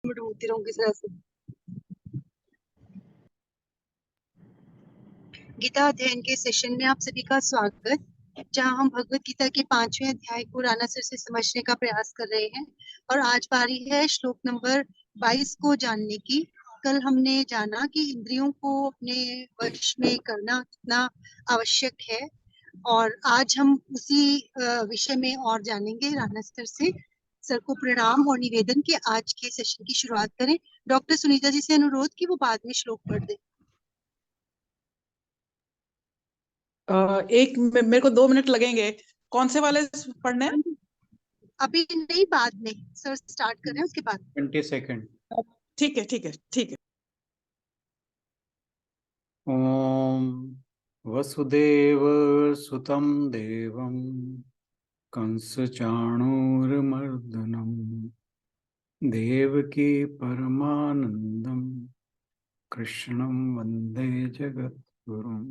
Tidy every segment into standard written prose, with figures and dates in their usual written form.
ढूंढती रहूंगी जरा से। गीता अध्ययन के सेशन में आप सभी का स्वागत, जहां हम भगवत गीता के 5वें अध्याय को राणा सर से समझने का प्रयास कर रहे हैं। और आज बारी है श्लोक नंबर 22 को जानने की। कल हमने जाना कि इंद्रियों को अपने वश में करना कितना आवश्यक है, और आज हम उसी विषय में और जानेंगे राणा सर से। सर को प्रणाम और निवेदन कि आज के सेशन की शुरुआत करें। डॉक्टर सुनीता जी से अनुरोध कि वो बाद में श्लोक पढ़ दें। मेरे को 2 मिनट लगेंगे। कौन से वाले पढ़ने हैं? अभी नहीं, बाद में। सर स्टार्ट कर रहे हैं उसके बाद। 20 सेकंड। ठीक है ठीक है ठीक है। ओम वसुदेव सुतं देवं कंसचाणूरमर्दनं देवकी परमानंदं कृष्णं वंदे जगद्गुरुं।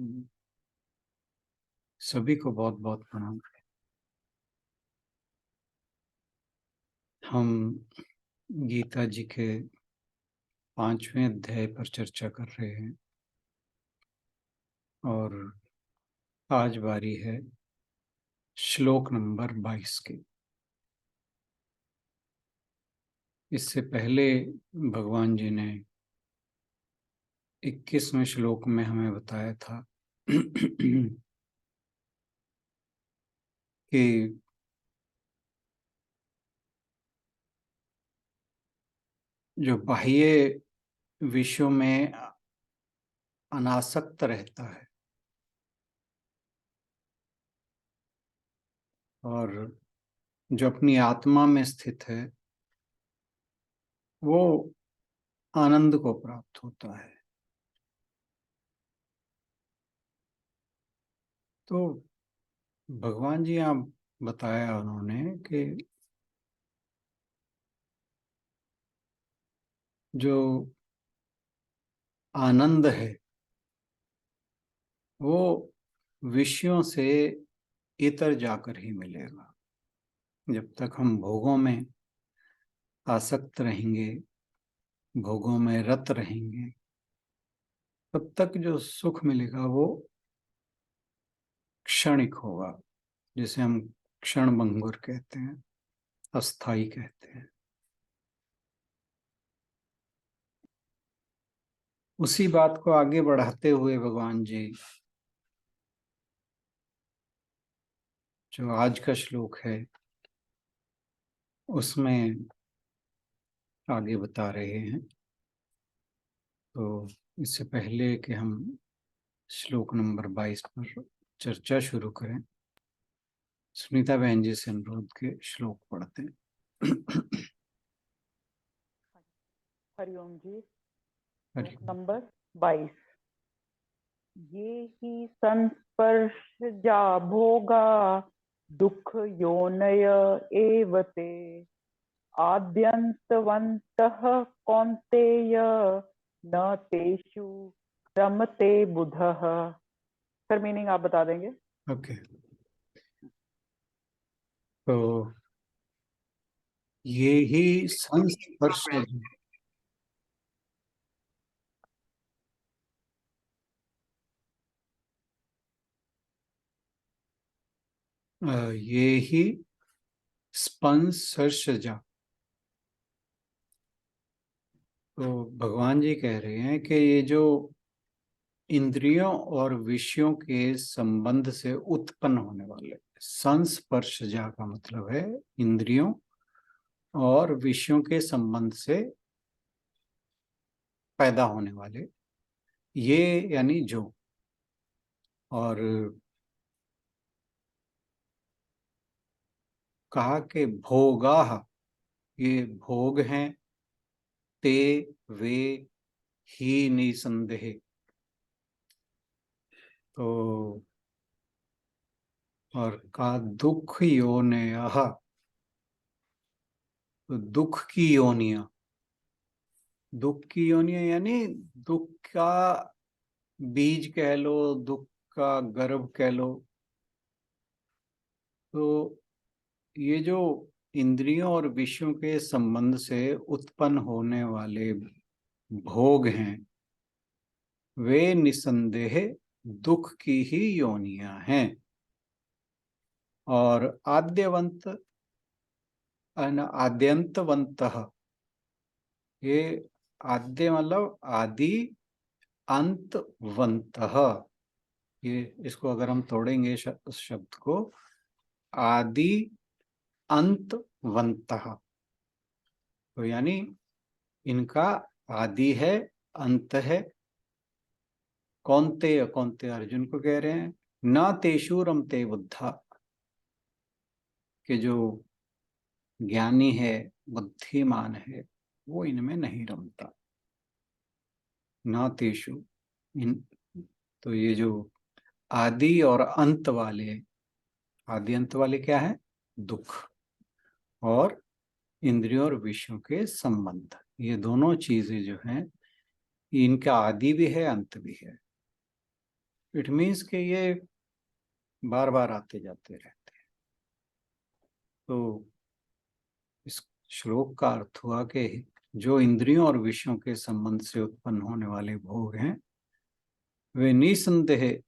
सभी को बहुत बहुत प्रणाम। हम गीता जी के 5वें अध्याय पर चर्चा कर रहे हैं और आज बारी है श्लोक नंबर 22 की। इससे पहले भगवान जी ने 21वें श्लोक में हमें बताया था कि जो बाह्य विषयों में अनासक्त रहता है और जो अपनी आत्मा में स्थित है वो आनंद को प्राप्त होता है। तो भगवान जी यहाँ बताया उन्होंने कि जो आनंद है वो विषयों से इतर जाकर ही मिलेगा। जब तक हम भोगों में आसक्त रहेंगे, भोगों में रत रहेंगे, तब तक जो सुख मिलेगा वो क्षणिक होगा, जिसे हम क्षणभंगुर कहते हैं, अस्थाई कहते हैं। उसी बात को आगे बढ़ाते हुए भगवान जी जो आज का श्लोक है उसमें आगे बता रहे हैं। तो इससे पहले कि हम श्लोक नंबर 22 पर चर्चा शुरू करें, सुनीता बहन जी से अनुरोध के श्लोक पढ़ते हैं। हरिओम जी। हरि नंबर 22। ये ही संस्पर्शजा भोगा दुख योनय एवते आद्यन्तवन्तः कौन्तेय न तेषु रमते बुधः। सर मीनिंग आप बता देंगे? ओके। तो ये ही संस्पर्शज, ये ही स्पर्शजा। तो भगवान जी कह रहे हैं कि ये जो इंद्रियों और विषयों के संबंध से उत्पन्न होने वाले, संस्पर्शजा का मतलब है इंद्रियों और विषयों के संबंध से पैदा होने वाले, ये यानी जो, और कहा कि भोगाः, ये भोग हैं, ते वे ही निसंदेह। तो और का दुख योनयः, तो दुख की योनियां, दुख की योनियां यानी दुख का बीज कह लो, दुख का गर्भ कह लो। तो ये जो इंद्रियों और विषयों के संबंध से उत्पन्न होने वाले भोग हैं वे निसंदेह दुख की ही योनियां हैं। और आद्यंतवंतः, ये आद्य मतलब आदि, अंतवंतः, ये इसको अगर हम तोड़ेंगे शब्द को, आदि अंतवंतः, तो यानी इनका आदि है, अंत है। कौनते कौनते अर्जुन को कह रहे हैं, न तेषु रमते बुद्धा, कि जो ज्ञानी है, बुद्धिमान है, वो इनमें नहीं रमता। न तेषु, इन, तो ये जो आदि और अंत वाले, आदि अंत वाले क्या है, दुख और इंद्रियों और विषयों के संबंध, ये दोनों चीजें जो हैं इनका आदि भी है, अंत भी है। इट मीन्स कि ये बार बार आते जाते रहते हैं। तो इस श्लोक का अर्थ हुआ कि जो इंद्रियों और विषयों के संबंध से उत्पन्न होने वाले भोग हैं वे निसंदेह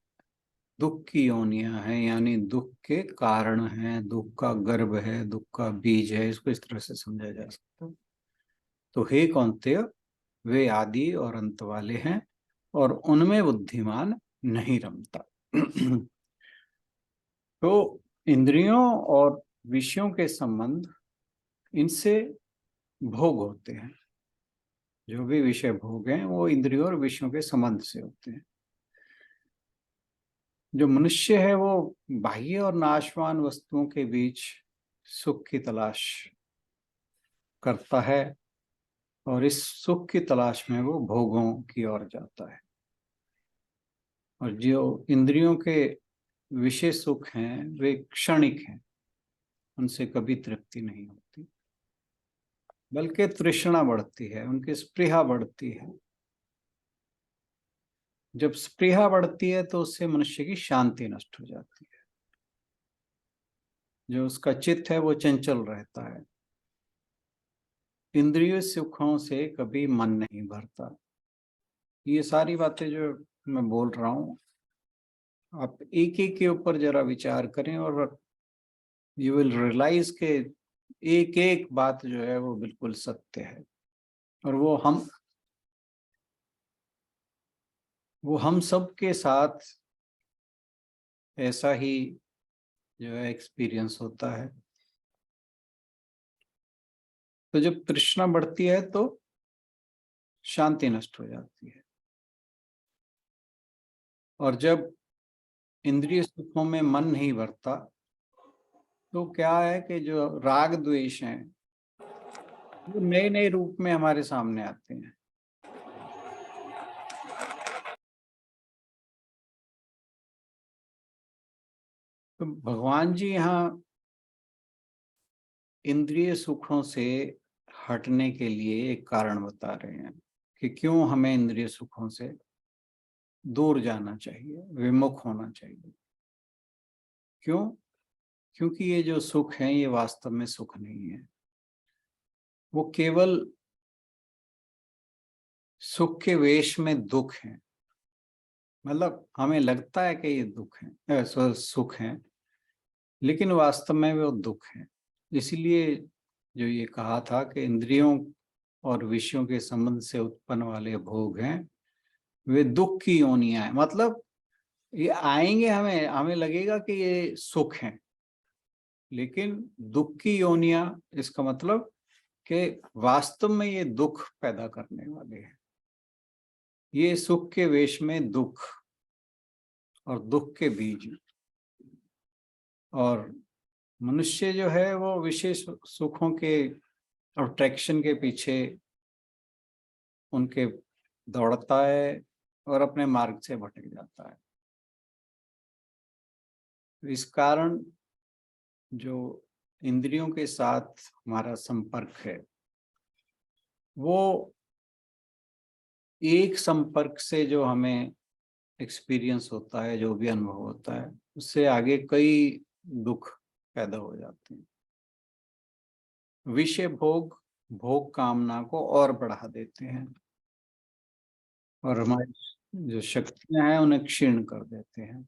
दुख की योनियां हैं, यानी दुख के कारण हैं, दुख का गर्भ है, दुख का बीज है, इसको इस तरह से समझा जा सकता है। तो हे कौन्तेय, वे आदि और अंत वाले हैं और उनमें बुद्धिमान नहीं रमता। तो इंद्रियों और विषयों के संबंध, इनसे भोग होते हैं। जो भी विषय भोग हैं वो इंद्रियों और विषयों के संबंध से होते हैं। जो मनुष्य है वो बाह्य और नाशवान वस्तुओं के बीच सुख की तलाश करता है और इस सुख की तलाश में वो भोगों की ओर जाता है। और जो इंद्रियों के विषय सुख हैं वे क्षणिक हैं, उनसे कभी तृप्ति नहीं होती, बल्कि तृष्णा बढ़ती है, उनकी स्पृहा बढ़ती है। जब स्पृहा बढ़ती है तो उससे मनुष्य की शांति नष्ट हो जाती है। जो उसका चित्त है वो चंचल रहता है, इंद्रिय सुखों से कभी मन नहीं भरता। ये सारी बातें जो मैं बोल रहा हूँ, आप एक एक के ऊपर जरा विचार करें और यू विल रियलाइज के एक एक बात जो है वो बिल्कुल सत्य है। और वो हम सब के साथ ऐसा ही जो है एक्सपीरियंस होता है। तो जब तृष्णा बढ़ती है तो शांति नष्ट हो जाती है, और जब इंद्रिय सुखों में मन नहीं भरता तो क्या है कि जो राग द्वेष हैं वो नए नए रूप में हमारे सामने आते हैं। तो भगवान जी यहाँ इंद्रिय सुखों से हटने के लिए एक कारण बता रहे हैं कि क्यों हमें इंद्रिय सुखों से दूर जाना चाहिए, विमुख होना चाहिए। क्यों? क्योंकि ये जो सुख है ये वास्तव में सुख नहीं है, वो केवल सुख के वेश में दुख है। मतलब हमें लगता है कि ये दुख है, सुख है, लेकिन वास्तव में वो दुख है। इसलिए जो ये कहा था कि इंद्रियों और विषयों के संबंध से उत्पन्न वाले भोग हैं वे दुख की योनियां हैं। मतलब ये आएंगे, हमें लगेगा कि ये सुख है, लेकिन दुख की योनियां, इसका मतलब कि वास्तव में ये दुख पैदा करने वाले हैं। ये सुख के वेश में दुख और दुख के बीज। और मनुष्य जो है वो विशेष सुखों के अट्रैक्शन के पीछे उनके दौड़ता है और अपने मार्ग से भटक जाता है। इस कारण जो इंद्रियों के साथ हमारा संपर्क है वो एक संपर्क से जो हमें एक्सपीरियंस होता है, जो भी अनुभव होता है, उससे आगे कई दुख पैदा हो जाते हैं। विषय भोग भोग कामना को और बढ़ा देते हैं और हमारी जो शक्तियां हैं उन्हें क्षीण कर देते हैं।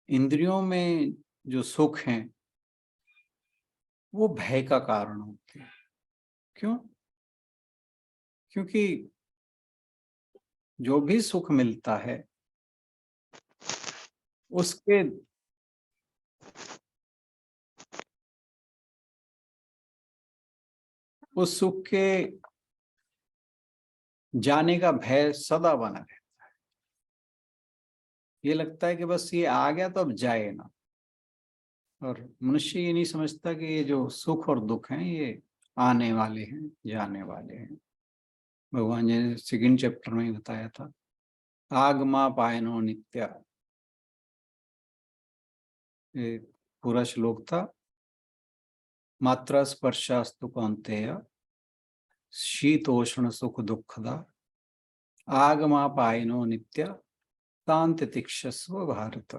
इंद्रियों में जो सुख हैं वो भय का कारण होते हैं। क्यों? क्योंकि जो भी सुख मिलता है उसके उस सुख के जाने का भय सदा बना रहता है। ये लगता है कि बस ये आ गया तो अब जाए ना। और मनुष्य ये नहीं समझता कि ये जो सुख और दुख हैं ये आने वाले हैं, जाने वाले हैं। भगवान जी ने सेकंड चैप्टर में ही बताया था, आगमा पायनो नित्या। ये पूरा श्लोक था, मात्रा स्पर्शास्तु कौन्तेय शीतोष्ण सुख दुखदा आगमा पायनो नित्या तांत तिक्षस्व भारत।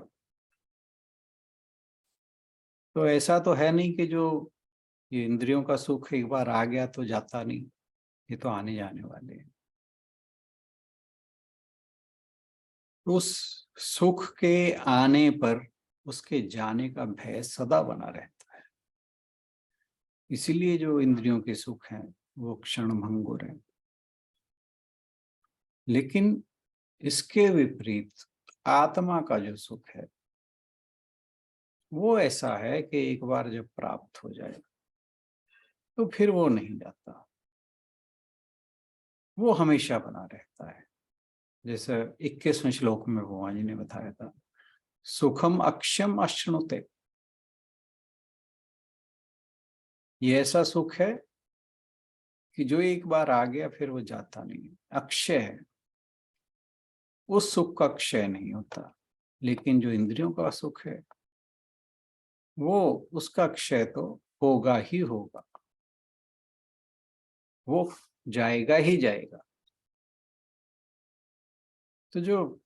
तो ऐसा तो है नहीं कि जो ये इंद्रियों का सुख एक बार आ गया तो जाता नहीं, ये तो आने जाने वाले हैं। उस सुख के आने पर उसके जाने का भय सदा बना रहता है। इसीलिए जो इंद्रियों के सुख हैं वो क्षणभंगुर हैं। लेकिन इसके विपरीत आत्मा का जो सुख है वो ऐसा है कि एक बार जब प्राप्त हो जाए तो फिर वो नहीं जाता, वो हमेशा बना रहता है। जैसे 21वें श्लोक में भगवान जी ने बताया था, सुखम अक्षम अश्नुते। ये ऐसा सुख है कि जो एक बार आ गया फिर वो जाता नहीं, अक्षय है। उस सुख का क्षय नहीं होता। लेकिन जो इंद्रियों का सुख है वो उसका क्षय तो होगा ही होगा, वो जाएगा ही जाएगा। तो जो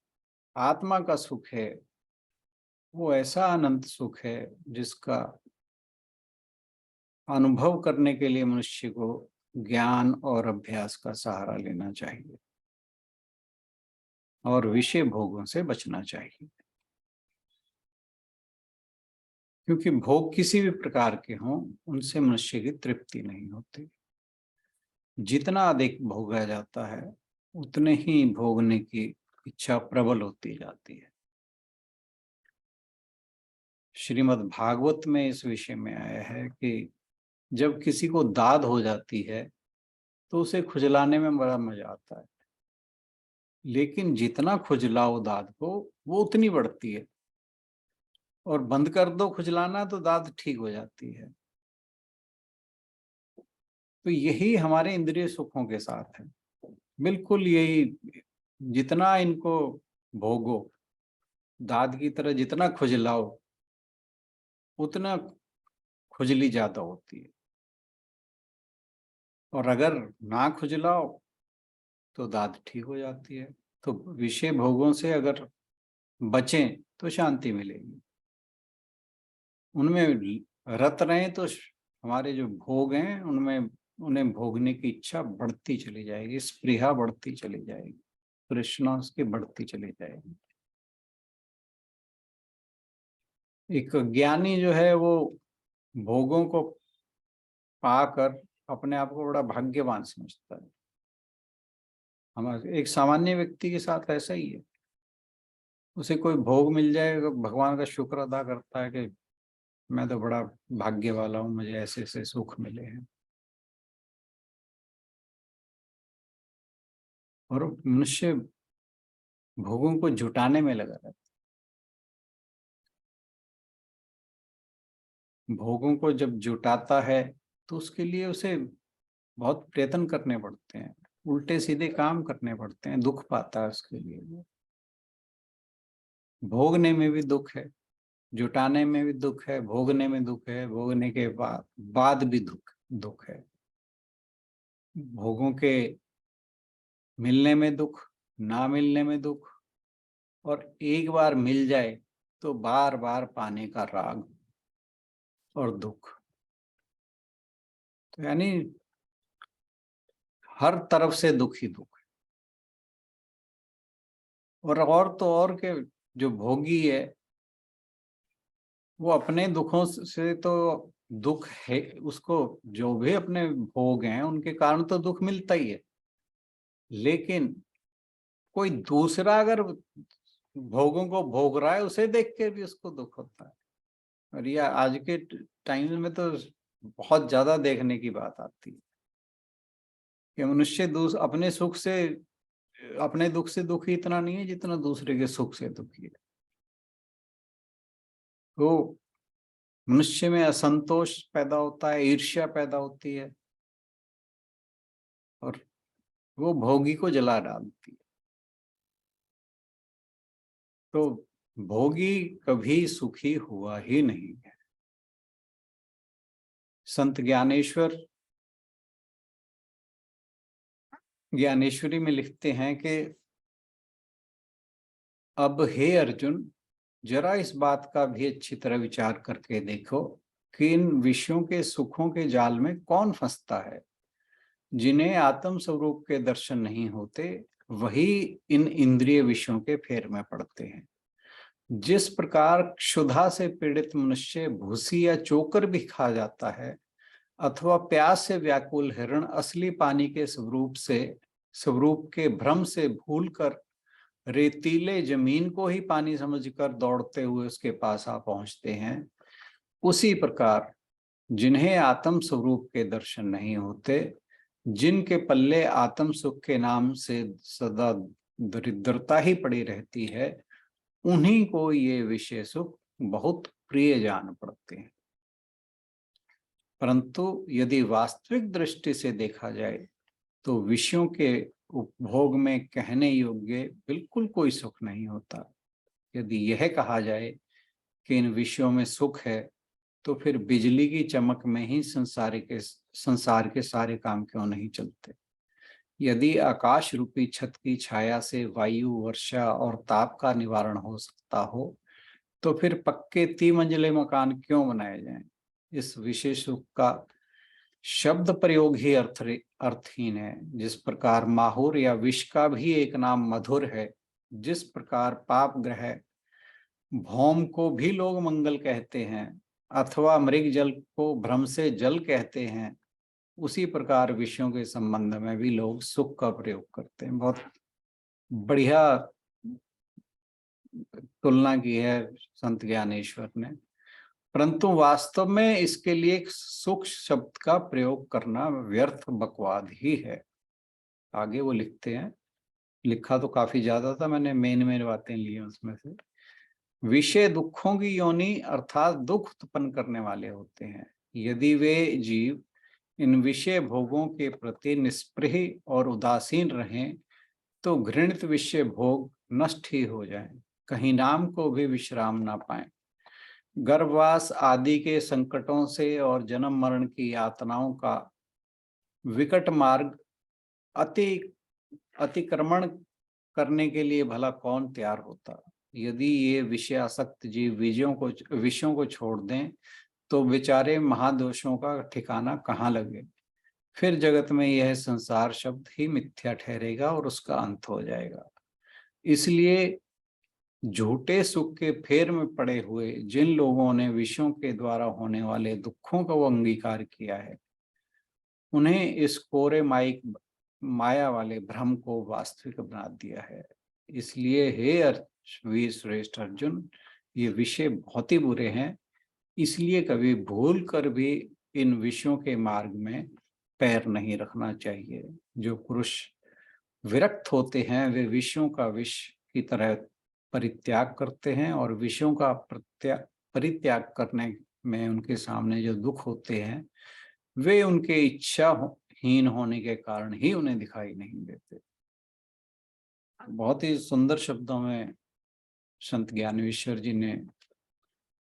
आत्मा का सुख है वो ऐसा अनंत सुख है जिसका अनुभव करने के लिए मनुष्य को ज्ञान और अभ्यास का सहारा लेना चाहिए और विषय भोगों से बचना चाहिए। क्योंकि भोग किसी भी प्रकार के हों उनसे मनुष्य की तृप्ति नहीं होती। जितना अधिक भोगा जाता है उतने ही भोगने की इच्छा प्रबल होती जाती है। श्रीमद् भागवत में इस विषय में आया है कि जब किसी को दाद हो जाती है तो उसे खुजलाने में बड़ा मजा आता है, लेकिन जितना खुजलाओ दाद को वो उतनी बढ़ती है, और बंद कर दो खुजलाना तो दाद ठीक हो जाती है। तो यही हमारे इंद्रिय सुखों के साथ है, बिल्कुल यही। जितना इनको भोगो, दाद की तरह जितना खुजलाओ उतना खुजली ज्यादा होती है, और अगर ना खुजलाओ तो दाद ठीक हो जाती है। तो विषय भोगों से अगर बचें तो शांति मिलेगी। उनमें रत रहें तो हमारे जो भोग हैं उनमें उन्हें भोगने की इच्छा बढ़ती चली जाएगी, स्पृहा बढ़ती चली जाएगी, तृष्णा उसकी बढ़ती चली जाएगी। एक ज्ञानी जो है वो भोगों को पाकर अपने आप को बड़ा भाग्यवान समझता है। हमारे एक सामान्य व्यक्ति के साथ ऐसा ही है। उसे कोई भोग मिल जाए तो भगवान का शुक्र अदा करता है कि मैं तो बड़ा भाग्य वाला हूँ, मुझे ऐसे ऐसे सुख मिले हैं। और मनुष्य भोगों को जुटाने में लगा रहता है। भोगों को जब जुटाता है तो उसके लिए उसे बहुत प्रयत्न करने पड़ते हैं, उल्टे सीधे काम करने पड़ते हैं, दुख पाता है उसके लिए। भोगने में भी दुख है, जुटाने में भी दुख है, भोगने में दुख है, भोगने के बाद भी दुख है। भोगों के मिलने में दुख, ना मिलने में दुख, और एक बार मिल जाए तो बार बार पाने का राग। और दुख। तो यानी हर तरफ से दुख ही दुख है। और तो और के जो भोगी है वो अपने दुखों से तो दुख है, उसको जो भी अपने भोग हैं उनके कारण तो दुख मिलता ही है, लेकिन कोई दूसरा अगर भोगों को भोग रहा है उसे देख के भी उसको दुख होता है। और यह आज के टाइम में तो बहुत ज्यादा देखने की बात आती है कि मनुष्य अपने सुख से, अपने दुख से दुखी इतना नहीं है जितना दूसरे के सुख से दुखी है। तो मनुष्य में असंतोष पैदा होता है, ईर्ष्या पैदा होती है और वो भोगी को जला डालती है। तो भोगी कभी सुखी हुआ ही नहीं है। संत ज्ञानेश्वरी में लिखते हैं कि अब हे अर्जुन, जरा इस बात का भी अच्छी तरह विचार करके देखो कि इन विषयों के सुखों के जाल में कौन फंसता है। जिन्हें आत्म स्वरूप के दर्शन नहीं होते वही इन इंद्रिय विषयों के फेर में पड़ते हैं। जिस प्रकार क्षुधा से पीड़ित मनुष्य भूसी या चोकर भी खा जाता है, अथवा प्यास से व्याकुल हिरण असली पानी के स्वरूप के भ्रम से भूलकर रेतीले जमीन को ही पानी समझकर दौड़ते हुए उसके पास आ पहुंचते हैं, उसी प्रकार जिन्हें आत्म स्वरूप के दर्शन नहीं होते, जिनके पल्ले आत्म सुख के नाम से सदा दरिद्रता ही पड़ी रहती है, उन्हीं को ये विषय सुख बहुत प्रिय जान पड़ते हैं। परंतु यदि वास्तविक दृष्टि से देखा जाए तो विषयों के उपभोग में कहने योग्य बिल्कुल कोई सुख नहीं होता। यदि यह कहा जाए कि इन विषयों में सुख है तो फिर बिजली की चमक में ही संसार के सारे काम क्यों नहीं चलते। यदि आकाश रूपी छत की छाया से वायु, वर्षा और ताप का निवारण हो सकता हो तो फिर पक्के 3 मंजिले मकान क्यों बनाए जाएं। इस विशेष सुख का शब्द प्रयोग ही अर्थहीन है। जिस प्रकार माहुर या विष का भी एक नाम मधुर है, जिस प्रकार पाप ग्रह भौम को भी लोग मंगल कहते हैं अथवा मृग जल को भ्रम से जल कहते हैं, उसी प्रकार विषयों के संबंध में भी लोग सुख का प्रयोग करते हैं। बहुत बढ़िया तुलना की है संत ज्ञानेश्वर ने, परंतु वास्तव में इसके लिए सुख शब्द का प्रयोग करना व्यर्थ बकवाद ही है। आगे वो लिखते हैं, लिखा तो काफी ज्यादा था, मैंने मेन बातें ली हैं उसमें से। विषय दुखों की योनि अर्थात दुख उत्पन्न करने वाले होते हैं। यदि वे जीव इन विषय भोगों के प्रति निस्पृह और उदासीन रहें तो घृणित विषय भोग नष्ट ही हो जाएं, कहीं नाम को भी विश्राम ना पाएं। गर्भवास आदि के संकटों से और जन्म मरण की यातनाओं का विकट मार्ग अतिक्रमण करने के लिए भला कौन तैयार होता। यदि ये विषयासक्त जीव विषयों को छोड़ दें तो बेचारे महादोषों का ठिकाना कहाँ लगे। फिर जगत में यह संसार शब्द ही मिथ्या ठहरेगा और उसका अंत हो जाएगा। इसलिए झूठे सुख के फेर में पड़े हुए जिन लोगों ने विषयों के द्वारा होने वाले दुखों का वो अंगीकार किया है, उन्हें इस कोरे माया वाले भ्रम को वास्तविक बना दिया है। इसलिए हे वीर श्रेष्ठ अर्जुन, ये विषय बहुत ही बुरे हैं, इसलिए कभी भूल कर भी इन विषयों के मार्ग में पैर नहीं रखना चाहिए। जो पुरुष विरक्त होते हैं वे विषयों का विष की तरह परित्याग करते हैं और विषयों का परित्याग करने में उनके सामने जो दुख होते हैं वे उनके इच्छाहीन होने के कारण ही उन्हें दिखाई नहीं देते। बहुत ही सुंदर शब्दों में संत ज्ञानेश्वर जी ने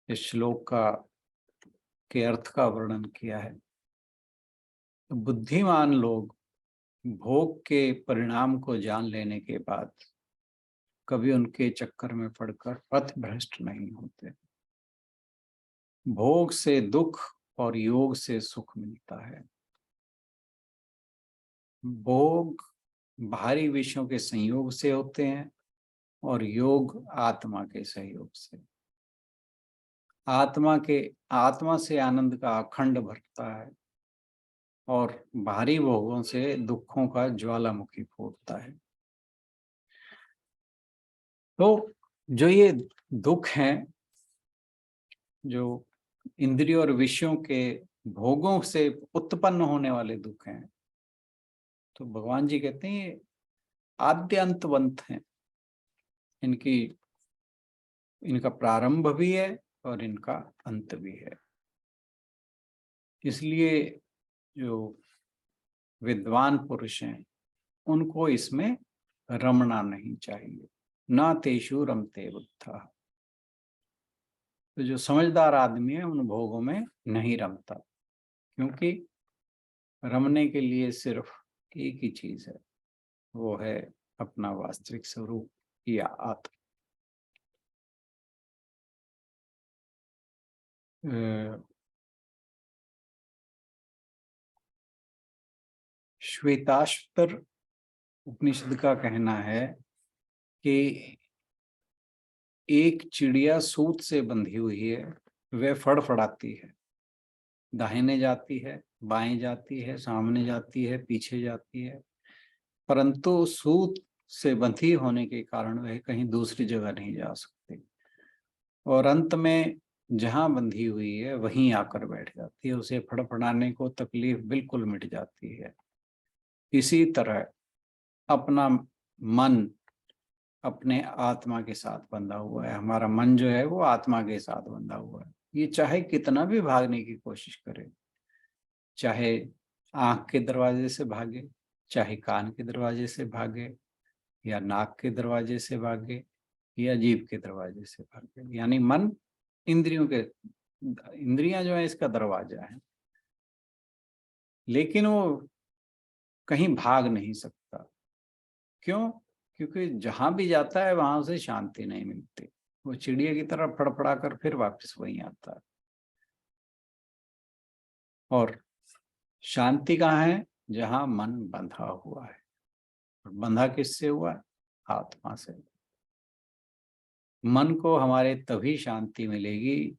इस श्लोक के अर्थ का वर्णन किया है। तो बुद्धिमान लोग भोग के परिणाम को जान लेने के बाद कभी उनके चक्कर में पड़कर पथ भ्रष्ट नहीं होते। भोग से दुख और योग से सुख मिलता है। भोग बाहरी विषयों के संयोग से होते हैं और योग आत्मा के सहयोग से। आत्मा से आनंद का अखंड भरता है और बाहरी भोगों से दुखों का ज्वालामुखी फूटता है। तो जो ये दुख हैं, जो इंद्रियों और विषयों के भोगों से उत्पन्न होने वाले दुख हैं, तो भगवान जी कहते हैं ये आद्यंतवंत हैं। इनका प्रारंभ भी है और इनका अंत भी है। इसलिए जो विद्वान पुरुष हैं उनको इसमें रमना नहीं चाहिए। ना तेषु रमते बुद्धः। तो जो समझदार आदमी है उन भोगों में नहीं रमता, क्योंकि रमने के लिए सिर्फ एक ही चीज है, वो है अपना वास्तविक स्वरूप या आत्मा। श्वेताश्वर उपनिषद का कहना है कि एक चिड़िया सूत से बंधी हुई है, वह फड़फड़ाती है, दाहिने जाती है, बाएं जाती है, सामने जाती है, पीछे जाती है, परंतु सूत से बंधी होने के कारण वह कहीं दूसरी जगह नहीं जा सकती और अंत में जहां बंधी हुई है वहीं आकर बैठ जाती है। उसे फड़फड़ाने को तकलीफ बिल्कुल मिट जाती है। इसी तरह अपना मन अपने आत्मा के साथ बंधा हुआ है। हमारा मन जो है वो आत्मा के साथ बंधा हुआ है। ये चाहे कितना भी भागने की कोशिश करे, चाहे आंख के दरवाजे से भागे, चाहे कान के दरवाजे से भागे, या नाक के दरवाजे से भागे, या जीभ के दरवाजे से भागे, यानी मन इंद्रियां जो है इसका दरवाजा है, लेकिन वो कहीं भाग नहीं सकता। क्यों? क्योंकि जहां भी जाता है वहां उसे शांति नहीं मिलती। वो चिड़िया की तरह फड़फड़ा कर फिर वापस वहीं आता है। और शांति कहाँ है? जहां मन बंधा हुआ है। और बंधा किससे हुआ है? आत्मा से। मन को हमारे तभी शांति मिलेगी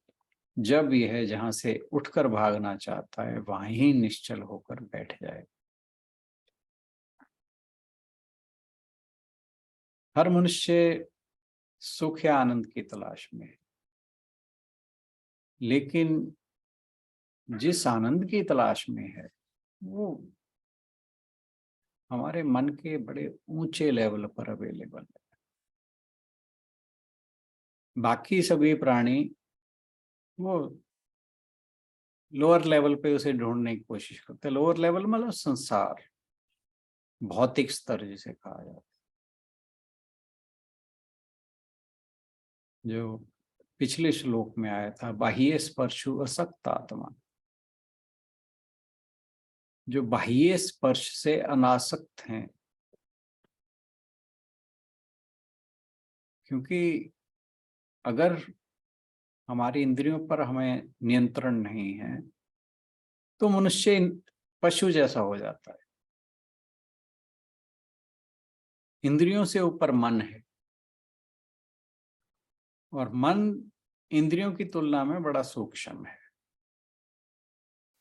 जब यह जहां से उठकर भागना चाहता है वहीं ही निश्चल होकर बैठ जाए। हर मनुष्य सुख या आनंद की तलाश में है, लेकिन जिस आनंद की तलाश में है वो हमारे मन के बड़े ऊंचे लेवल पर अवेलेबल है। बाकी सभी प्राणी वो लोअर लेवल पे उसे ढूंढने की कोशिश करते हैं। लोअर लेवल मतलब संसार, भौतिक स्तर जिसे कहा जाता है। जो पिछले श्लोक में आया था, बाह्य स्पर्शु असक्त आत्मा, जो बाह्य स्पर्श से अनासक्त हैं। क्योंकि अगर हमारी इंद्रियों पर हमें नियंत्रण नहीं है तो मनुष्य पशु जैसा हो जाता है। इंद्रियों से ऊपर मन है और मन इंद्रियों की तुलना में बड़ा सूक्ष्म है,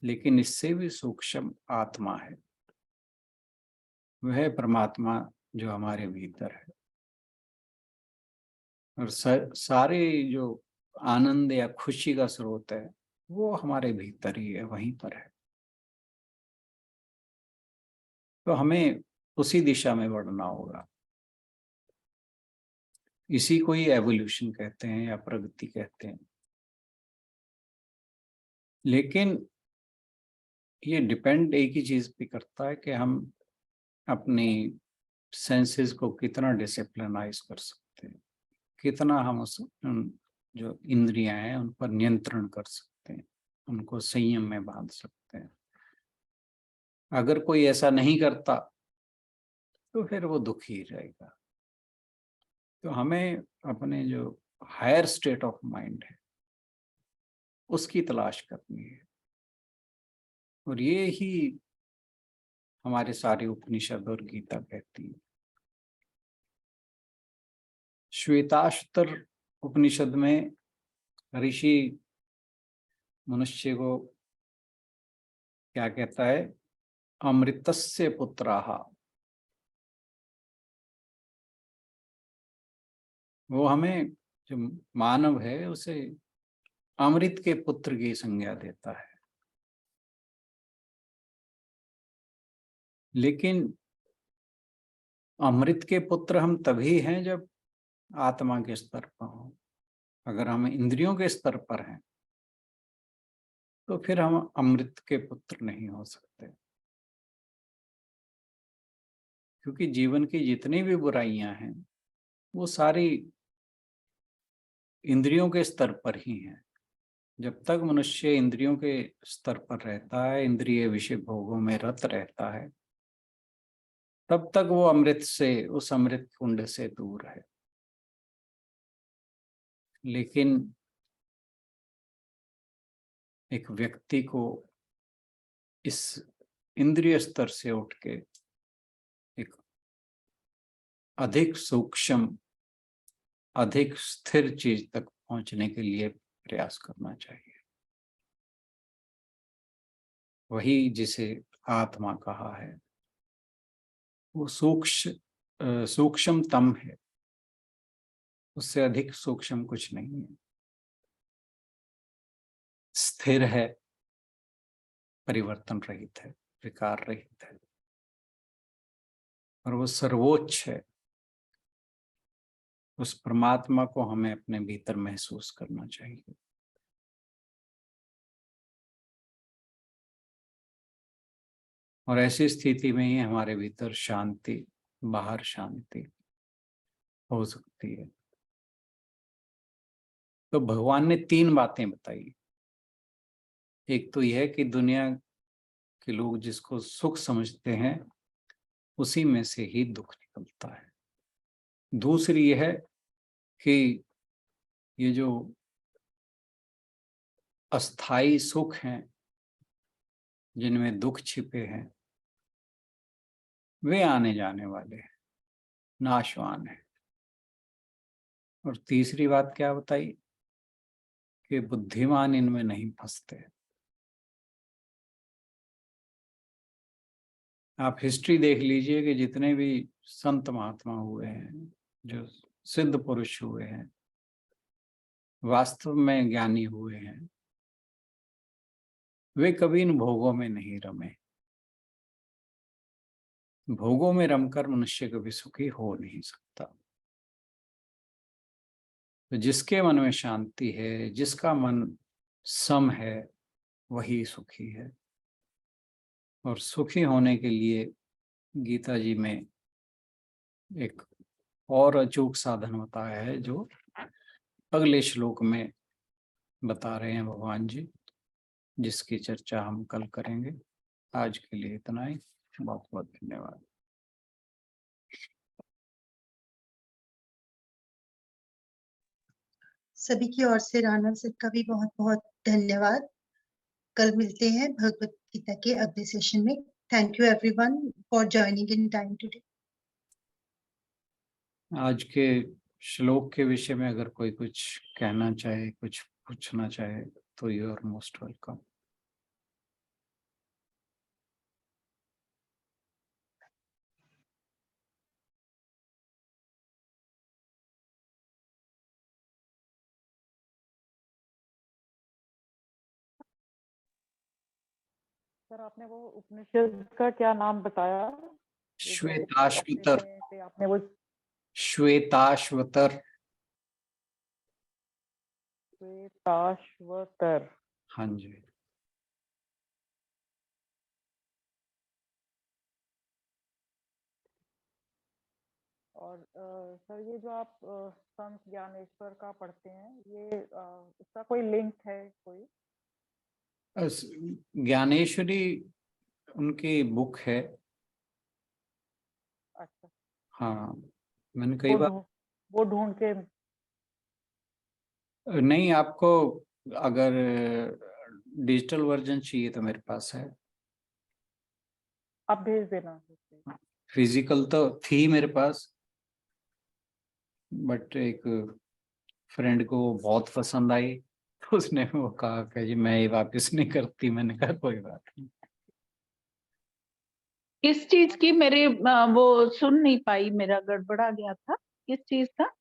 लेकिन इससे भी सूक्ष्म आत्मा है। वह परमात्मा जो हमारे भीतर है। और सारे जो आनंद या खुशी का स्रोत है वो हमारे भीतर ही है, वहीं पर है। तो हमें उसी दिशा में बढ़ना होगा। इसी को ही एवोल्यूशन कहते हैं या प्रगति कहते हैं। लेकिन ये डिपेंड एक ही चीज पे करता है कि हम अपनी सेंसेस को कितना डिसिप्लिनाइज कर सकते हैं, कितना हम जो इंद्रियां हैं उन पर नियंत्रण कर सकते हैं, उनको संयम में बांध सकते हैं। अगर कोई ऐसा नहीं करता तो फिर वो दुखी रहेगा। तो हमें अपने जो हायर स्टेट ऑफ माइंड है उसकी तलाश करनी है। और ये ही हमारे सारे उपनिषद और गीता कहती है। श्वेताश्वतर उपनिषद में ऋषि मनुष्य को क्या कहता है? अमृतस्य पुत्राः। वो हमें, जो मानव है, उसे अमृत के पुत्र की संज्ञा देता है। लेकिन अमृत के पुत्र हम तभी हैं जब आत्मा के स्तर पर हो। अगर हम इंद्रियों के स्तर पर हैं तो फिर हम अमृत के पुत्र नहीं हो सकते, क्योंकि जीवन की जितनी भी बुराइयां हैं वो सारी इंद्रियों के स्तर पर ही हैं। जब तक मनुष्य इंद्रियों के स्तर पर रहता है, इंद्रिय विषय भोगों में रत रहता है, तब तक वो अमृत से, उस अमृत कुंड से दूर है। लेकिन एक व्यक्ति को इस इंद्रिय स्तर से उठ के एक अधिक सूक्ष्म, अधिक स्थिर चीज तक पहुंचने के लिए प्रयास करना चाहिए। वही जिसे आत्मा कहा है, वो सूक्ष्मतम है, उससे अधिक सूक्ष्म कुछ नहीं है। स्थिर है, परिवर्तन रहित है, विकार रहित है, और वो सर्वोच्च है। उस परमात्मा को हमें अपने भीतर महसूस करना चाहिए। और ऐसी स्थिति में ही हमारे भीतर शांति, बाहर शांति हो सकती है। तो भगवान ने 3 बातें बताई। एक तो यह कि दुनिया के लोग जिसको सुख समझते हैं उसी में से ही दुख निकलता है। दूसरी यह है कि ये जो अस्थाई सुख हैं, जिनमें दुख छिपे हैं, वे आने जाने वाले हैं, नाशवान है। और तीसरी बात क्या बताई? कि बुद्धिमान इनमें नहीं फंसते। आप हिस्ट्री देख लीजिए कि जितने भी संत महात्मा हुए हैं, जो सिद्ध पुरुष हुए हैं, वास्तव में ज्ञानी हुए हैं, वे कभी इन भोगों में नहीं रमे। भोगों में रमकर मनुष्य कभी सुखी हो नहीं सकता। तो जिसके मन में शांति है, जिसका मन सम है, वही सुखी है। और सुखी होने के लिए गीता जी में एक और अचूक साधन बताया है, जो अगले श्लोक में बता रहे हैं भगवान जी, जिसकी चर्चा हम कल करेंगे। आज के लिए इतना ही। बहुत बहुत धन्यवाद। सभी की ओर से राणा सर का भी बहुत बहुत धन्यवाद। कल मिलते हैं भगवत गीता के अगले सेशन में। Thank you everyone for joining in time today. आज के श्लोक के विषय में अगर कोई कुछ कहना चाहे, कुछ पूछना चाहे, तो you are most welcome. Sir आपने वो उपनिषद का क्या नाम बताया? श्वेताश्वतर। आपने वो श्वेताश्वतर। श्वेताश्वतर। हाँ जी। और सर ये जो आप संत ज्ञानेश्वर का पढ़ते हैं, ये इसका कोई लिंक है कोई? ज्ञानेश्वरी उनकी बुक है। अच्छा। हाँ, मैंने कई बार। वो ढूंढ के। नहीं, आपको अगर डिजिटल वर्जन चाहिए तो मेरे पास है, आप भेज देना। फिजिकल तो थी मेरे पास, बट एक फ्रेंड को वो बहुत पसंद आई तो उसने वो कहा कि जी मैं ये वापस नहीं करती। मैंने कहा कोई बात नहीं। किस चीज की? मेरे वो सुन नहीं पाई, मेरा गड़बड़ा गया था। किस चीज का?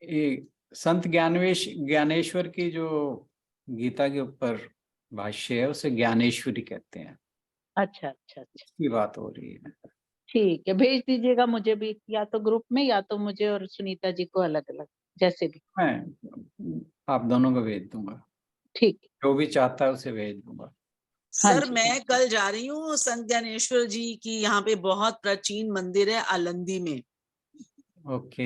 ये संत ज्ञानेश्वर की जो गीता के ऊपर भाष्य है उसे ज्ञानेश्वरी कहते हैं, अच्छा अच्छा अच्छा, की बात हो रही है। ठीक है, भेज दीजिएगा मुझे भी, या तो ग्रुप में या तो मुझे और सुनीता जी को अलग अलग, जैसे भी। मैं आप दोनों को भेज दूंगा, ठीक है। जो भी चाहता है उसे भेज दूंगा। हाँ सर जी। मैं कल जा रही हूँ संत ज्ञानेश्वर जी की यहाँ पे बहुत प्राचीन मंदिर है आलंदी में। ओके।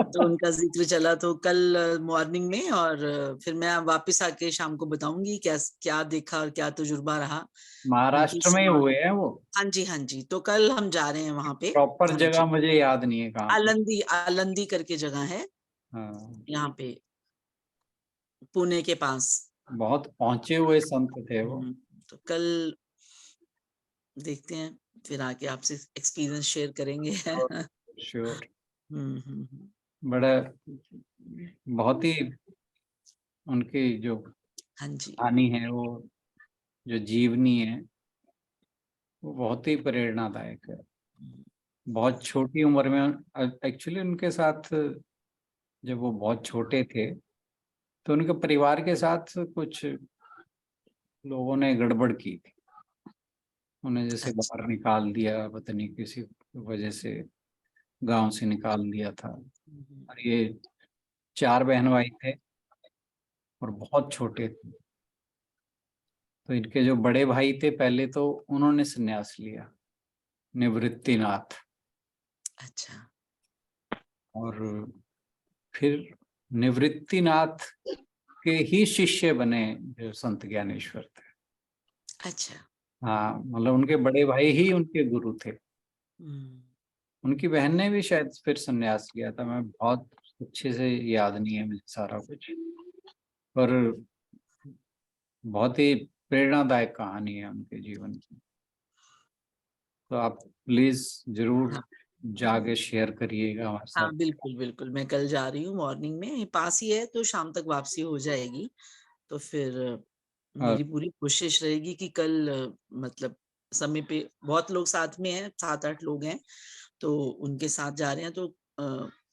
तो उनका जिक्र चला तो कल मॉर्निंग में, और फिर मैं वापस आके शाम को बताऊंगी क्या क्या देखा और क्या तजुर्बा रहा। महाराष्ट्र में ही हुए हैं वो? हाँ जी हाँ जी, तो कल हम जा रहे हैं वहां पे। प्रॉपर हाँ जगह जी, मुझे याद नहीं है कहाँ पे। आलंदी आलंदी करके जगह है हाँ, यहाँ पे पुणे के पास। बहुत पहुंचे हुए संत थे वो। तो कल देखते हैं, फिर आके आपसे एक्सपीरियंस शेयर करेंगे। श्योर। हम्म। बड़ा बहुत ही उनकी जो हाँ जी। कहानी है, वो जो जीवनी है वो बहुत ही प्रेरणादायक है। बहुत छोटी उम्र में एक्चुअली उनके साथ, जब वो बहुत छोटे थे तो उनके परिवार के साथ कुछ लोगों ने गड़बड़ की थी। उन्हें जैसे अच्छा। बाहर निकाल दिया, पता नहीं किसी वजह से गांव से निकाल दिया था। और ये 4 बहन भाई थे और बहुत छोटे थे। तो इनके जो बड़े भाई थे पहले तो उन्होंने संन्यास लिया, निवृत्तिनाथ, अच्छा। और फिर निवृत्तिनाथ के ही शिष्य बने जो संत ज्ञानेश्वर थे। अच्छा। हाँ, मतलब उनके बड़े भाई ही उनके गुरु थे। हम्म। उनकी बहन ने भी शायद फिर संन्यास लिया था, मैं बहुत अच्छे से याद नहीं है मुझे सारा कुछ, पर बहुत ही प्रेरणादायक कहानी है उनके जीवन की। तो आप प्लीज जरूर हाँ। जाके शेयर करिएगा हमारे हाँ साथ। बिल्कुल बिल्कुल, मैं कल जा रही हूँ मॉर्निंग में, पास ही है तो शाम तक वापसी हो जाएगी। तो फिर मेरी पूरी कोशिश रहेगी कि कल मतलब समय पे, बहुत लोग साथ में हैं, 7-8 लोग हैं, तो उनके साथ जा रहे हैं, तो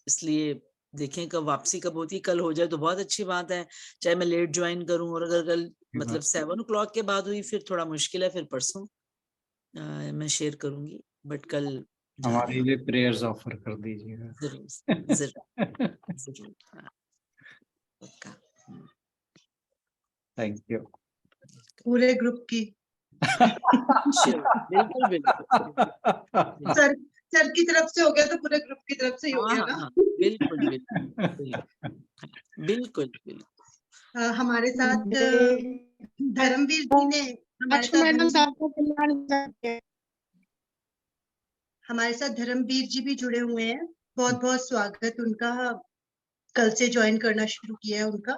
इसलिए देखें कब वापसी कब होती है। कल हो जाए तो बहुत अच्छी बात है, चाहे मैं लेट ज्वाइन करूं, और अगर कल मतलब 7 o'clock के बाद हुई फिर थोड़ा मुश्किल है, फिर परसों मैं शेयर करूंगी, बट कल जा रहे हमारे हैं। लिए प्रेयर्स ऑफर कर दीजिएगा। जरूर जरूर जरूर। हाँ, पक्का। Thank you. पूरे ग्रुप की। Sure, बिल्कुल बिल्कुल। सर सर की तरफ से हो गया तो पूरे ग्रुप की तरफ से ही हो हाँ गया हाँ ना। हाँ, बिल्कुल बिल्कुल बिल्कुल बिल्कुल। हमारे साथ धर्मवीर जी ने हमारे साथ धर्मवीर जी भी जुड़े हुए हैं। बहुत बहुत स्वागत उनका। कल से ज्वाइन करना शुरू किया है उनका।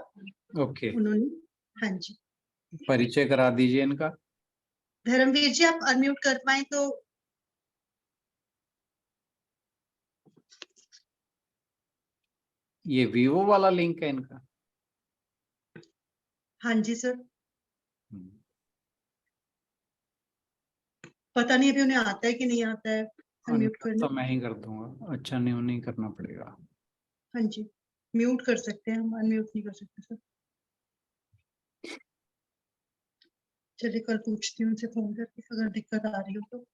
ओके, उन्होंने। हाँ जी, परिचय करा दीजिए इनका। धर्मवीर जी आप अनम्यूट कर पाए तो। ये वीवो वाला लिंक है इनका? हाँ जी सर, पता नहीं अभी उन्हें आता है कि नहीं आता है अनम्यूट अनम्यूट करना। तो मैं ही कर दूंगा। अच्छा, नहीं नहीं करना पड़ेगा। हाँ जी, म्यूट कर सकते हैं हम, अनम्यूट नहीं कर सकते सर। चलिए कल पूछती हूँ उनसे फोन करके, अगर दिक्कत आ रही हो तो।